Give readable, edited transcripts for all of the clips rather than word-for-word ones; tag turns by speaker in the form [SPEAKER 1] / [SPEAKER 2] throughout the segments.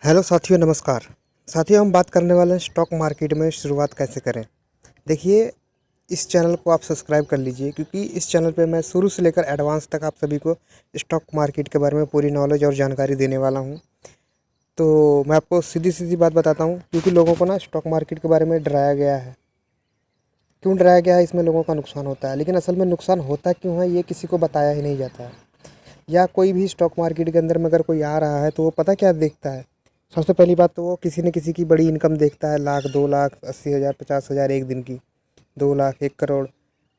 [SPEAKER 1] Hello साथियों, नमस्कार। साथियों, हम बात करने वाले हैं स्टॉक मार्केट में शुरुआत कैसे करें। देखिए, इस चैनल को आप सब्सक्राइब कर लीजिए, क्योंकि इस चैनल पे मैं शुरू से लेकर एडवांस तक आप सभी को स्टॉक मार्केट के बारे में पूरी नॉलेज और जानकारी देने वाला हूं। तो मैं आपको सीधी सीधी बात बताता हूं, क्योंकि लोगों को ना स्टॉक मार्केट के बारे में डराया गया है। क्यों डराया गया है? इसमें लोगों का नुकसान होता है, लेकिन असल में नुकसान होता क्यों है ये किसी को बताया ही नहीं जाता है। या कोई भी स्टॉक मार्केट के अंदर में अगर कोई आ रहा है तो वो पता क्या देखता है। सबसे पहली बात तो वो किसी न किसी की बड़ी इनकम देखता है, लाख, 2 लाख, 80,000, 50,000 एक दिन की, 2 लाख, 1 करोड़।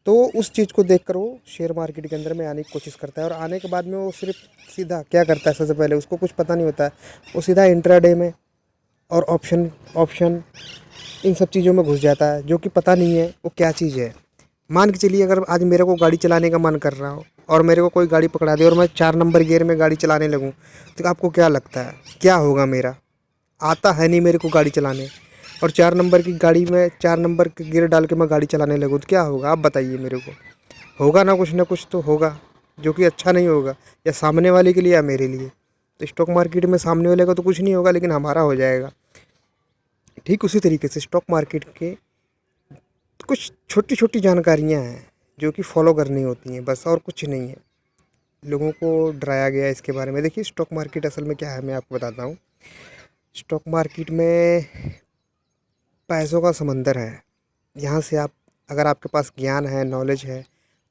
[SPEAKER 1] तो उस चीज़ को देखकर वो शेयर मार्केट के अंदर में आने की कोशिश करता है, और आने के बाद में वो सिर्फ सीधा क्या करता है, सबसे पहले उसको कुछ पता नहीं होता है, वो सीधा इंट्राडे में और ऑप्शन ऑप्शन इन सब चीज़ों में घुस जाता है, जो कि पता नहीं है वो क्या चीज़ है। मान के चलिए, अगर आज मेरे को गाड़ी चलाने का मन कर रहा हो और मेरे को कोई गाड़ी पकड़ा दे और मैं 4 नंबर गियर में गाड़ी चलाने लगूं, तो आपको क्या लगता है क्या होगा? मेरा आता है नहीं मेरे को गाड़ी चलाने, और 4 नंबर की गाड़ी में 4 नंबर के गियर डाल के मैं गाड़ी चलाने लगूँ तो क्या होगा? आप बताइए मेरे को। होगा ना कुछ तो होगा, जो कि अच्छा नहीं होगा, या सामने वाले के लिए या मेरे लिए। तो स्टॉक मार्केट में सामने वाले का तो कुछ नहीं होगा, लेकिन हमारा हो जाएगा। ठीक उसी तरीके से स्टॉक मार्केट के कुछ छोटी छोटी जानकारियाँ हैं जो कि फॉलो करनी होती हैं, बस, और कुछ नहीं है। लोगों को डराया गया है इसके बारे में। देखिए, स्टॉक मार्केट असल में क्या है, मैं आपको बताता हूँ। स्टॉक मार्केट में पैसों का समंदर है। यहाँ से आप, अगर आपके पास ज्ञान है, नॉलेज है,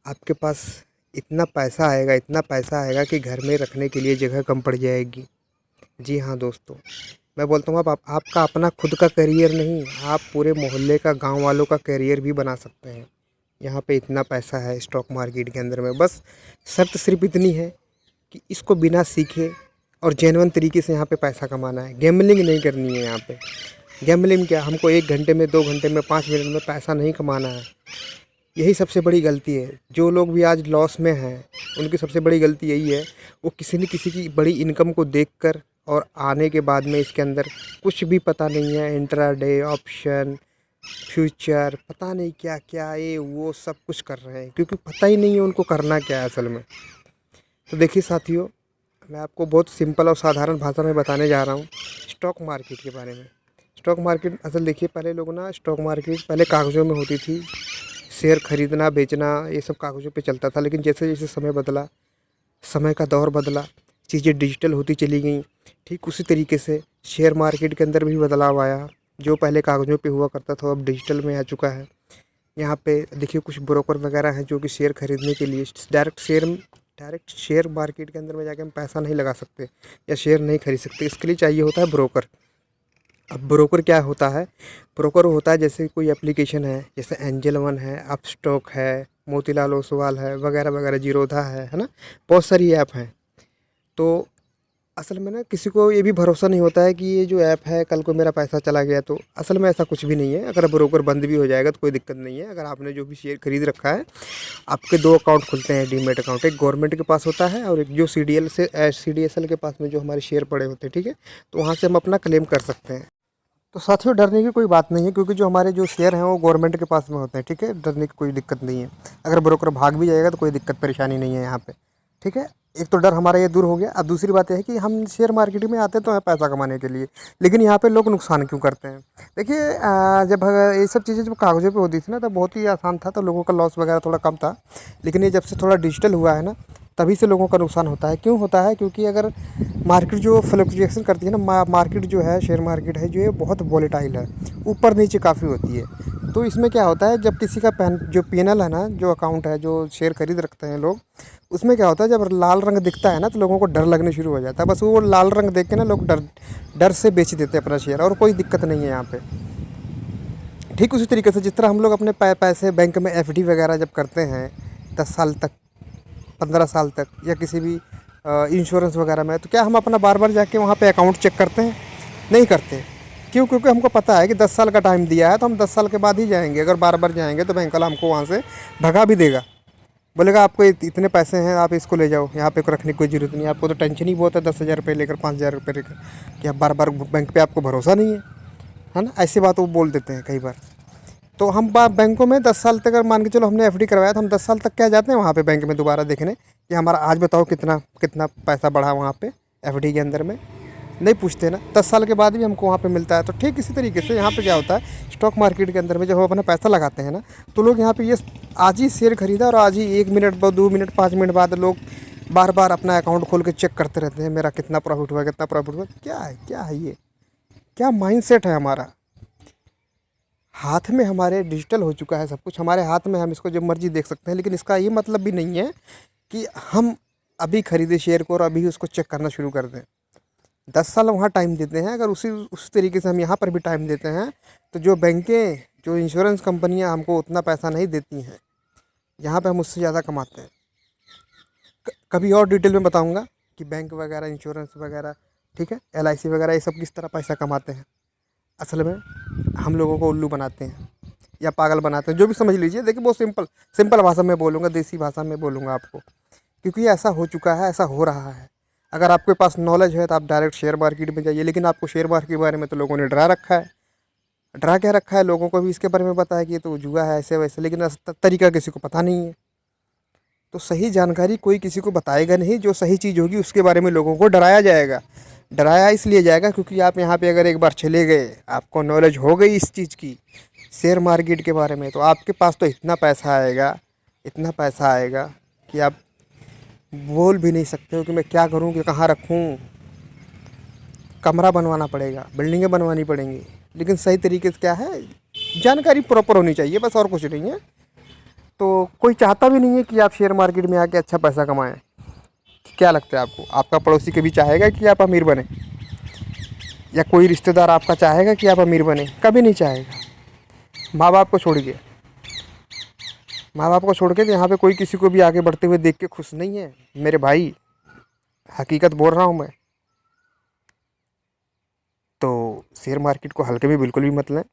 [SPEAKER 1] आपके पास इतना पैसा आएगा कि घर में रखने के लिए जगह कम पड़ जाएगी। जी हाँ दोस्तों, मैं बोलता हूँ आपका अपना खुद का करियर नहीं, आप पूरे मोहल्ले का, गांव वालों का करियर भी बना सकते हैं। यहाँ पे इतना पैसा है स्टॉक मार्केट के अंदर में। बस शर्त सिर्फ इतनी है कि इसको बिना सीखे और जेन्युइन तरीके से यहाँ पे पैसा कमाना है। गैम्बलिंग नहीं करनी है यहाँ पे। गैम्बलिंग क्या, हमको 1 घंटे में, 2 घंटे में, 5 मिनट में पैसा नहीं कमाना है। यही सबसे बड़ी गलती है। जो लोग भी आज लॉस में हैं, उनकी सबसे बड़ी गलती यही है, वो किसी न किसी की बड़ी इनकम को देखकर और आने के बाद में इसके अंदर कुछ भी पता नहीं है, इंट्राडे, ऑप्शन, फ्यूचर, पता नहीं क्या क्या, ये वो सब कुछ कर रहे हैं, क्योंकि पता ही नहीं है उनको करना क्या है असल में। तो देखिए साथियों, मैं आपको बहुत सिंपल और साधारण भाषा में बताने जा रहा हूँ स्टॉक मार्केट के बारे में। स्टॉक मार्केट असल देखिए, पहले लोग ना, स्टॉक मार्केट पहले कागज़ों में होती थी। शेयर खरीदना बेचना ये सब कागज़ों पे चलता था, लेकिन जैसे जैसे समय बदला, समय का दौर बदला, चीज़ें डिजिटल होती चली गई। ठीक उसी तरीके से शेयर मार्केट के अंदर भी बदलाव आया। जो पहले कागज़ों पे हुआ करता था, अब डिजिटल में आ चुका है। यहाँ पे देखिए, कुछ ब्रोकर वगैरह हैं जो कि शेयर खरीदने के लिए डायरेक्ट शेयर मार्केट के अंदर में जाके हम पैसा नहीं लगा सकते या शेयर नहीं खरीद सकते। इसके लिए चाहिए होता है ब्रोकर। अब ब्रोकर क्या होता है? ब्रोकर होता है जैसे कोई एप्लीकेशन है, जैसे एंजल वन है, अपस्टॉक है, मोतीलाल ओसवाल है, वगैरह वगैरह, जीरोधा है ना। बहुत सारी ऐप हैं। तो असल में ना, किसी को ये भी भरोसा नहीं होता है कि ये जो ऐप है, कल को मेरा पैसा चला गया तो। असल में ऐसा कुछ भी नहीं है। अगर ब्रोकर बंद भी हो जाएगा तो कोई दिक्कत नहीं है। अगर आपने जो भी शेयर खरीद रखा है, आपके 2 अकाउंट खुलते हैं, डीमेट अकाउंट। एक गवर्नमेंट के पास होता है और एक जो CDSL के पास में जो हमारे शेयर पड़े होते हैं, ठीक है, तो वहाँ से हम अपना क्लेम कर सकते हैं। तो साथियों, डरने की कोई बात नहीं है, क्योंकि जो हमारे जो शेयर हैं वो गवर्नमेंट के पास में होते हैं, ठीक है। डरने की कोई दिक्कत नहीं है। अगर ब्रोकर भाग भी जाएगा तो कोई दिक्कत परेशानी नहीं है यहाँ पे, ठीक है। एक तो डर हमारा ये दूर हो गया। अब दूसरी बात यह है कि हम शेयर मार्केट में आते तो हैं पैसा कमाने के लिए, लेकिन यहाँ पे लोग नुकसान क्यों करते हैं? देखिए, जब ये सब चीज़ें जब कागज़ों पे होती थी ना, तब बहुत ही आसान था, तो लोगों का लॉस वगैरह थोड़ा कम था। लेकिन ये जब से थोड़ा डिजिटल हुआ है ना, तभी से लोगों का नुकसान होता है। क्यों होता है? क्योंकि अगर मार्केट जो फ्लक्चुएशन करती है ना, मार्केट जो है, शेयर मार्केट है जो, ये बहुत वॉलेटाइल है, ऊपर नीचे काफ़ी होती है। तो इसमें क्या होता है, जब किसी का जो PNL है ना, जो अकाउंट है, जो शेयर खरीद रखते हैं लोग, उसमें क्या होता है, जब लाल रंग दिखता है ना, तो लोगों को डर लगने शुरू हो जाता है। बस वो लाल रंग देख के ना लोग डर डर से बेच देते हैं अपना शेयर, और कोई दिक्कत नहीं है यहाँ पे। ठीक उसी तरीके से जिस तरह हम लोग अपने पैसे बैंक में FD वगैरह जब करते हैं 10 साल तक, 15 साल तक, या किसी भी इंश्योरेंस वगैरह में, तो क्या हम अपना बार बार जाके वहाँ पे अकाउंट चेक करते हैं? नहीं करते। क्यों? क्योंकि हमको पता है कि 10 साल का टाइम दिया है, तो हम 10 साल के बाद ही जाएंगे। अगर बार बार जाएंगे तो बैंक वाला हमको वहाँ से भगा भी देगा, बोलेगा आपको इतने पैसे हैं, आप इसको ले जाओ, यहाँ पे रखने की कोई ज़रूरत नहीं है। आपको तो टेंशन ही बहुत है, 10,000 रुपये लेकर, 5,000 रुपये लेकर, कि आप बार बार बैंक पे आपको भरोसा नहीं है ना। ऐसी बात वो बोल देते हैं कई बार। तो हम बैंकों में 10 साल तक, अगर मान के चलो हमने FD करवाया, तो हम 10 साल तक क्या जाते हैं वहाँ पे बैंक में दोबारा देखने कि हमारा आज बताओ कितना कितना पैसा बढ़ा वहाँ पे FD के अंदर में। नहीं पूछते ना, 10 साल के बाद भी हमको वहाँ पे मिलता है। तो ठीक इसी तरीके से यहाँ पे क्या होता है, स्टॉक मार्केट के अंदर में जब हम अपना पैसा लगाते हैं ना, तो लोग यहाँ पे ये आज ही शेयर खरीदा और आज ही 1 मिनट बाद, 2 मिनट, 5 मिनट बाद लोग बार बार अपना अकाउंट खोल के चेक करते रहते हैं, मेरा कितना प्रॉफिट हुआ, कितना प्रॉफिट हुआ। क्या है ये, क्या माइंडसेट है हमारा। हाथ में हमारे डिजिटल हो चुका है सब कुछ, हमारे हाथ में, हम इसको जब मर्जी देख सकते हैं। लेकिन इसका ये मतलब भी नहीं है कि हम अभी खरीदे शेयर को और अभी उसको चेक करना शुरू कर दें। 10 साल वहाँ टाइम देते हैं, अगर उस तरीके से हम यहाँ पर भी टाइम देते हैं, तो जो बैंकें, जो इंश्योरेंस कंपनियाँ हमको उतना पैसा नहीं देती हैं, यहाँ पे हम उससे ज़्यादा कमाते हैं। कभी और डिटेल में बताऊँगा कि बैंक वगैरह, इंश्योरेंस वगैरह, ठीक है, LIC वगैरह, ये सब किस तरह पैसा कमाते हैं। असल में हम लोगों को उल्लू बनाते हैं या पागल बनाते हैं, जो भी समझ लीजिए। देखिए बहुत सिंपल भाषा में बोलूँगा, देसी भाषा में बोलूँगा आपको, क्योंकि ऐसा हो चुका है, ऐसा हो रहा है। अगर आपके पास नॉलेज है तो आप डायरेक्ट शेयर मार्केट में जाइए, लेकिन आपको शेयर मार्केट के बारे में तो लोगों ने डरा रखा है। डरा क्या रखा है, लोगों को भी इसके बारे में पता है कि ये तो जुआ है, ऐसे वैसे, लेकिन तरीका किसी को पता नहीं है। तो सही जानकारी कोई किसी को बताएगा नहीं, जो सही चीज़ होगी उसके बारे में लोगों को डराया जाएगा। डराया इसलिए जाएगा क्योंकि आप यहाँ पे अगर एक बार चले गए, आपको नॉलेज हो गई इस चीज़ की, शेयर मार्केट के बारे में, तो आपके पास तो इतना पैसा आएगा, इतना पैसा आएगा कि आप बोल भी नहीं सकते हो कि मैं क्या करूं, कि कहाँ रखूं। कमरा बनवाना पड़ेगा, बिल्डिंगें बनवानी पड़ेंगी, लेकिन सही तरीके से क्या है, जानकारी प्रॉपर होनी चाहिए, बस और कुछ नहीं है। तो कोई चाहता भी नहीं है कि आप शेयर मार्केट में आके अच्छा पैसा कमाएं। क्या लगता है आपको, आपका पड़ोसी कभी चाहेगा कि आप अमीर बने, या कोई रिश्तेदार आपका चाहेगा कि आप अमीर बने? कभी नहीं चाहेगा। माँ बाप को छोड़ के, माँ बाप को छोड़ के तो यहाँ पे कोई किसी को भी आगे बढ़ते हुए देख के खुश नहीं है मेरे भाई, हकीकत बोल रहा हूँ मैं। तो शेयर मार्केट को हल्के में बिल्कुल भी मत लें।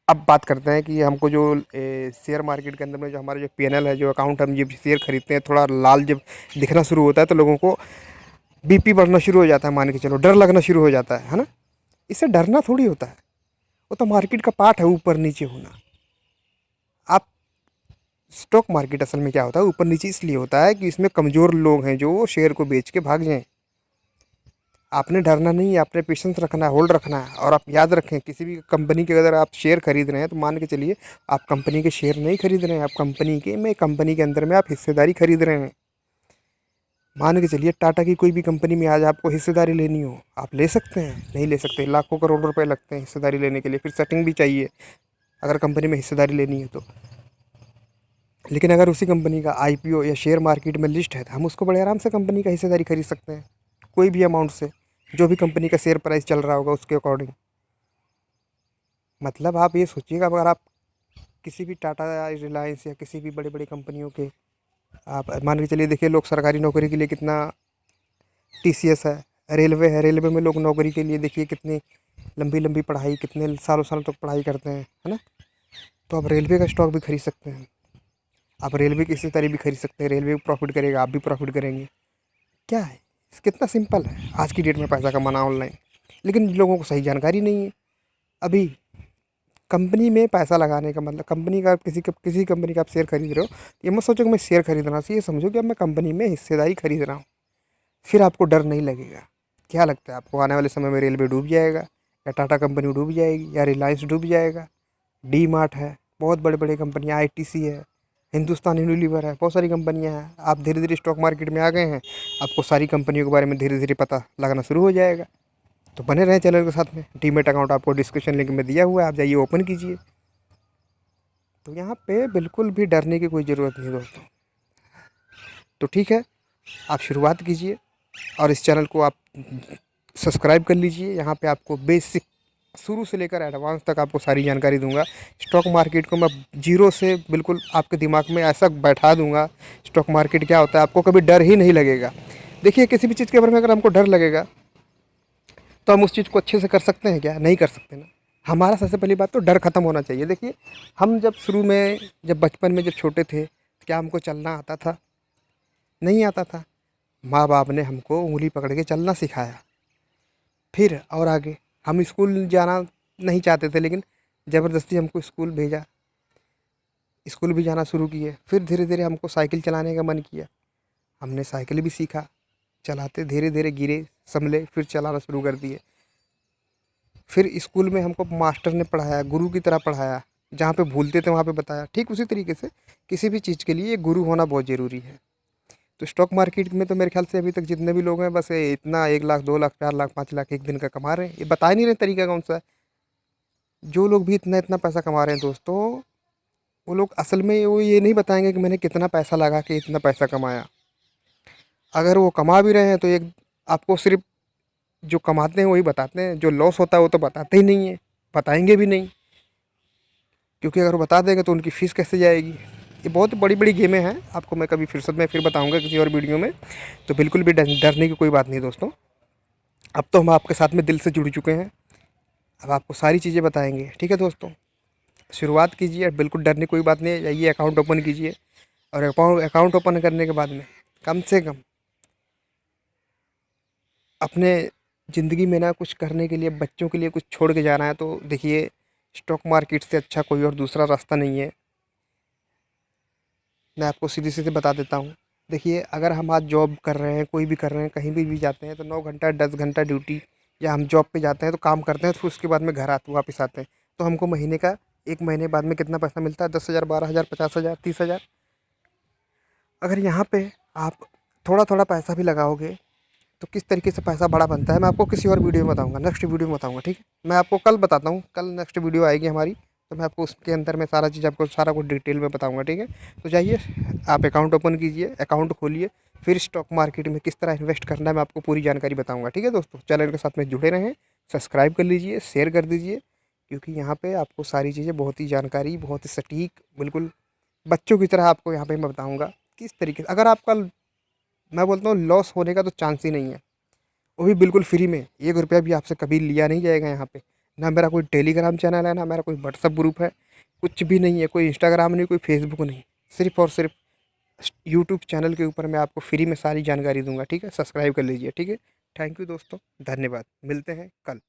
[SPEAKER 1] अब बात करते हैं कि हमको जो शेयर मार्केट के अंदर में जो हमारा जो PNL है, जो अकाउंट, हम जब शेयर खरीदते हैं, थोड़ा लाल जब दिखना शुरू होता है तो लोगों को BP बढ़ना शुरू हो जाता है, मान के चलो डर लगना शुरू हो जाता है ना। इससे डरना थोड़ी होता है, वो तो मार्केट का पार्ट है, ऊपर नीचे होना। आप स्टॉक मार्केट असल में क्या होता है, ऊपर नीचे इसलिए होता है कि इसमें कमज़ोर लोग हैं जो शेयर को बेच के भाग जाएं। आपने डरना नहीं है, आपने पेशेंस रखना है, होल्ड रखना है। और आप याद रखें, किसी भी कंपनी के अगर आप शेयर खरीद रहे हैं तो मान के चलिए आप कंपनी के शेयर नहीं खरीद रहे हैं, आप कंपनी के अंदर में आप हिस्सेदारी खरीद रहे हैं। मान के चलिए टाटा की कोई भी कंपनी में आज आपको हिस्सेदारी लेनी हो, आप ले सकते हैं? नहीं ले सकते, लाखों करोड़ रुपए लगते हैं हिस्सेदारी लेने के लिए, फिर सेटिंग भी चाहिए अगर कंपनी में हिस्सेदारी लेनी है तो। लेकिन अगर उसी कंपनी का IPO या शेयर मार्केट में लिस्ट है तो हम उसको बड़े आराम से कंपनी का हिस्सेदारी खरीद सकते हैं, कोई भी अमाउंट से, जो भी कंपनी का शेयर प्राइस चल रहा होगा उसके अकॉर्डिंग। मतलब आप ये सोचिएगा, अगर आप किसी भी टाटा या रिलायंस या किसी भी बड़े बड़े कंपनियों के, आप मान के चलिए, देखिए लोग सरकारी नौकरी के लिए कितना, TCS है, रेलवे है, रेलवे में लोग नौकरी के लिए देखिए कितनी लंबी लंबी पढ़ाई, कितने सालों सालों तक पढ़ाई करते हैं, है ना। तो आप रेलवे का स्टॉक भी खरीद सकते हैं, आप रेलवे की हिस्सेदारी भी खरीद सकते हैं, रेलवे प्रॉफिट करेगा, आप भी प्रॉफिट करेंगे। क्या है, कितना सिंपल है आज की डेट में पैसा कमाना ऑनलाइन। लेकिन लोगों को सही जानकारी नहीं है। अभी कंपनी में पैसा लगाने का मतलब, कंपनी का किसी कंपनी का आप शेयर खरीद रहे हो, ये मत सोचो कि मैं शेयर खरीद रहा हूँ, ये समझो कि अब मैं कंपनी में हिस्सेदारी खरीद रहा हूँ। फिर आपको डर नहीं लगेगा। क्या लगता है आपको, आने वाले समय में रेलवे डूब जाएगा, या टाटा कंपनी डूब जाएगी, या रिलायंस डूब जाएगा? डी मार्ट है, बहुत बड़े बड़े कंपनियाँ, ITC है, हिंदुस्तान यूनिलीवर है, बहुत सारी कंपनियां हैं। आप धीरे धीरे स्टॉक मार्केट में आ गए हैं, आपको सारी कंपनियों के बारे में धीरे धीरे पता लगना शुरू हो जाएगा। तो बने रहें चैनल के साथ में। डीमेट अकाउंट आपको डिस्क्रिप्शन लिंक में दिया हुआ है, आप जाइए ओपन कीजिए। तो यहाँ पे बिल्कुल भी डरने की कोई ज़रूरत नहीं दोस्तों। तो ठीक है, आप शुरुआत कीजिए और इस चैनल को आप सब्सक्राइब कर लीजिए। यहाँ पे आपको बेसिक शुरू से लेकर एडवांस तक आपको सारी जानकारी दूंगा। स्टॉक मार्केट को मैं जीरो से बिल्कुल आपके दिमाग में ऐसा बैठा दूंगा, स्टॉक मार्केट क्या होता है, आपको कभी डर ही नहीं लगेगा। देखिए किसी भी चीज़ के बारे में अगर हमको डर लगेगा तो हम उस चीज़ को अच्छे से कर सकते हैं क्या? नहीं कर सकते ना। हमारा सबसे पहली बात तो डर ख़त्म होना चाहिए। देखिए हम जब शुरू में, जब बचपन में, जब छोटे थे, क्या हमको चलना आता था? नहीं आता था। माँ बाप ने हमको उंगली पकड़ के चलना सिखाया। फिर और आगे हम स्कूल जाना नहीं चाहते थे, लेकिन ज़बरदस्ती हमको स्कूल भेजा, स्कूल भी जाना शुरू किए। फिर धीरे धीरे हमको साइकिल चलाने का मन किया, हमने साइकिल भी सीखा। चलाते धीरे धीरे गिरे, संभले, फिर चलाना शुरू कर दिए। फिर स्कूल में हमको मास्टर ने पढ़ाया, गुरु की तरह पढ़ाया, जहाँ पे भूलते थे वहाँ पे बताया। ठीक उसी तरीके से किसी भी चीज़ के लिए गुरु होना बहुत ज़रूरी है। तो स्टॉक मार्केट में तो मेरे ख्याल से अभी तक जितने भी लोग हैं बस ये इतना 1 लाख 2 लाख 4 लाख 5 लाख एक दिन का कमा रहे हैं। ये बता ही नहीं रहे तरीका कौन सा है। जो लोग भी इतना इतना पैसा कमा रहे हैं दोस्तों, वो लोग असल में वो ये नहीं बताएंगे कि मैंने कितना पैसा लगा के इतना पैसा कमाया। अगर वो कमा भी रहे हैं तो एक आपको सिर्फ जो कमाते हैं वही बताते हैं, जो लॉस होता है वो तो बताते ही नहीं है, बताएंगे भी नहीं। क्योंकि अगर वो बता देंगे तो उनकी फ़ीस कैसे जाएगी। ये बहुत बड़ी बड़ी गेमें हैं, आपको मैं कभी फुर्सत में फिर बताऊंगा किसी और वीडियो में। तो बिल्कुल भी डरने की कोई बात नहीं दोस्तों। अब तो हम आपके साथ में दिल से जुड़ चुके हैं, अब आपको सारी चीज़ें बताएंगे। ठीक है दोस्तों, शुरुआत कीजिए, बिल्कुल डरने की कोई बात नहीं है। जाइए अकाउंट ओपन कीजिए, और अकाउंट ओपन करने के बाद में कम से कम अपने ज़िंदगी में ना कुछ करने के लिए, बच्चों के लिए कुछ छोड़ के जाना है तो देखिए, स्टॉक मार्केट से अच्छा कोई और दूसरा रास्ता नहीं है। मैं आपको सीधे सीधे बता देता हूँ। देखिए, अगर हम आज जॉब कर रहे हैं, कोई भी कर रहे हैं, कहीं भी जाते हैं तो 9 घंटा 10 घंटा ड्यूटी, या हम जॉब पे जाते हैं तो काम करते हैं, तो फिर उसके बाद में घर आते वापस आते हैं, तो हमको महीने का 1 महीने बाद में कितना पैसा मिलता है? 10,000 12,000 50,000 30,000। अगर यहाँ पे आप थोड़ा थोड़ा पैसा भी लगाओगे तो किस तरीके से पैसा बड़ा बनता है, मैं आपको किसी और वीडियो में बताऊंगा, नेक्स्ट वीडियो में बताऊंगा। ठीक है, मैं आपको कल बताता हूँ, कल नेक्स्ट वीडियो आएगी हमारी, तो मैं आपको उसके अंदर में सारा चीज़, आपको सारा कुछ डिटेल में बताऊंगा। ठीक है, तो जाइए आप अकाउंट ओपन कीजिए, अकाउंट खोलिए, फिर स्टॉक मार्केट में किस तरह इन्वेस्ट करना है मैं आपको पूरी जानकारी बताऊँगा। ठीक है दोस्तों, चैनल के साथ में जुड़े रहें, सब्सक्राइब कर लीजिए, शेयर कर दीजिए, क्योंकि यहाँ पर आपको सारी चीज़ें बहुत ही जानकारी, बहुत ही सटीक, बिल्कुल बच्चों की तरह आपको यहाँ पर मैं बताऊँगा किस तरीके से। अगर आपका, मैं बोलता हूँ, लॉस होने का तो चांस ही नहीं है, वो भी बिल्कुल फ्री में। 1 रुपया भी आपसे कभी लिया नहीं जाएगा यहाँ पे। ना मेरा कोई टेलीग्राम चैनल है, ना मेरा कोई व्हाट्सअप ग्रुप है, कुछ भी नहीं है, कोई इंस्टाग्राम नहीं, कोई फेसबुक नहीं। सिर्फ़ और सिर्फ यूट्यूब चैनल के ऊपर मैं आपको फ्री में सारी जानकारी दूँगा। ठीक है, सब्सक्राइब कर लीजिए। ठीक है, थैंक यू दोस्तों, धन्यवाद, मिलते हैं कल।